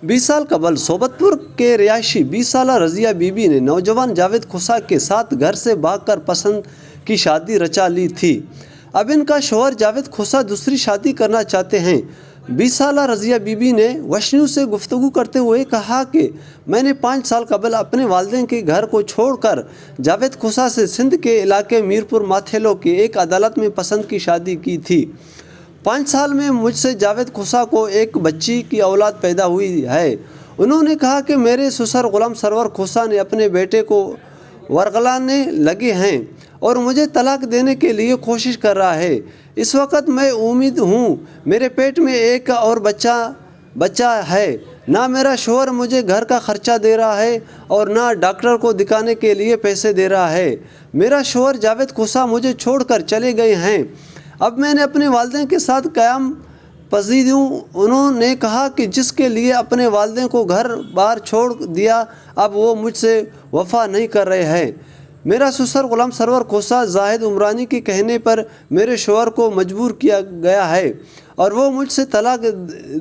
20 साल कबल सोबतपुर के रिहायशी 20 साल रज़िया बीबी ने नौजवान जावेद खुसा के साथ घर से भागकर पसंद की शादी रचा ली थी। अब इनका शौहर जावेद खुसा दूसरी शादी करना चाहते हैं। 20 साल रज़िया बीबी ने वश न्यूज़ से गुफ्तगू करते हुए कहा कि मैंने 5 साल कबल अपने वालिदैन के घर को छोड़कर जावेद खुसा से सिंध के इलाके मीरपुर माथेलो की एक अदालत में पसंद की शादी की थी। 5 साल में मुझसे जावेद खुसा को एक बच्ची की औलाद पैदा हुई है। उन्होंने कहा कि मेरे ससुर गुलाम सरवर खुसा ने अपने बेटे को वरगलाने लगे हैं और मुझे तलाक देने के लिए कोशिश कर रहा है। इस वक्त मैं उम्मीद हूँ, मेरे पेट में एक और बच्चा है। ना मेरा शौहर मुझे घर का खर्चा दे रहा है और ना डॉक्टर को दिखाने के लिए पैसे दे रहा है। मेरा शौहर जावेद खुसा मुझे छोड़कर चले गए हैं। अब मैंने अपने वालिदैन के साथ क़याम पजीर हूँ। उन्होंने कहा कि जिसके लिए अपने वालिदैन को घर बार छोड़ दिया, अब वो मुझसे वफ़ा नहीं कर रहे हैं। मेरा ससुर गुलाम सरवर खुसा जाहिद उमरानी के कहने पर मेरे शौहर को मजबूर किया गया है और वो मुझसे तलाक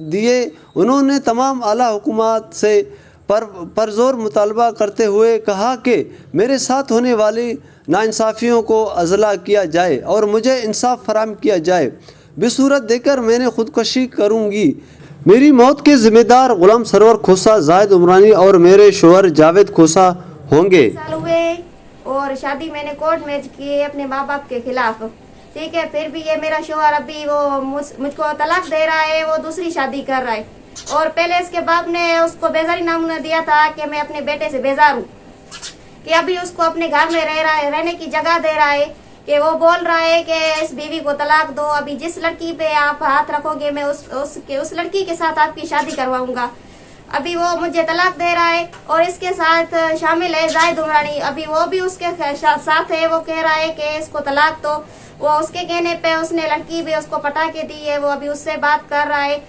दिए। उन्होंने तमाम आला हुकूमत से परज़ोर मुतालबा करते हुए कहा कि मेरे साथ होने वाली नाइंसाफ़ियों को अज़ला किया जाए और मुझे इंसाफ फराहम किया जाए। बेसूरत देकर मैंने ख़ुदकशी करूँगी। मेरी मौत के ज़िम्मेदार गुलाम सरवर खुसा, जाहिद उमरानी और मेरे शौहर जावेद खुसा होंगे। साल हुए और शादी मैंने कोर्ट मैच की है अपने माँ बाप के खिलाफ, ठीक है। फिर भी ये मेरा शौहर अभी वो मुझको तलाक दे रहा है, वो दूसरी शादी कर रहा है। और पहले इसके बाप ने उसको बेजारी नामना दिया था कि मैं अपने बेटे से बेजार हूँ, कि अभी उसको अपने घर में रहने की जगह दे रहा है, कि वो बोल रहा है कि इस बीवी को तलाक दो, अभी जिस लड़की पे आप हाथ रखोगे मैं उस लड़की के साथ आपकी शादी करवाऊंगा। अभी वो मुझे तलाक दे रहा है और इसके साथ शामिल है जाहिद उमरानी, अभी वो भी उसके साथ है। वो कह रहा है कि इसको तलाक दो। वो उसके कहने पे उसने लड़की भी उसको पटा के दी है, वो अभी उससे बात कर रहा है।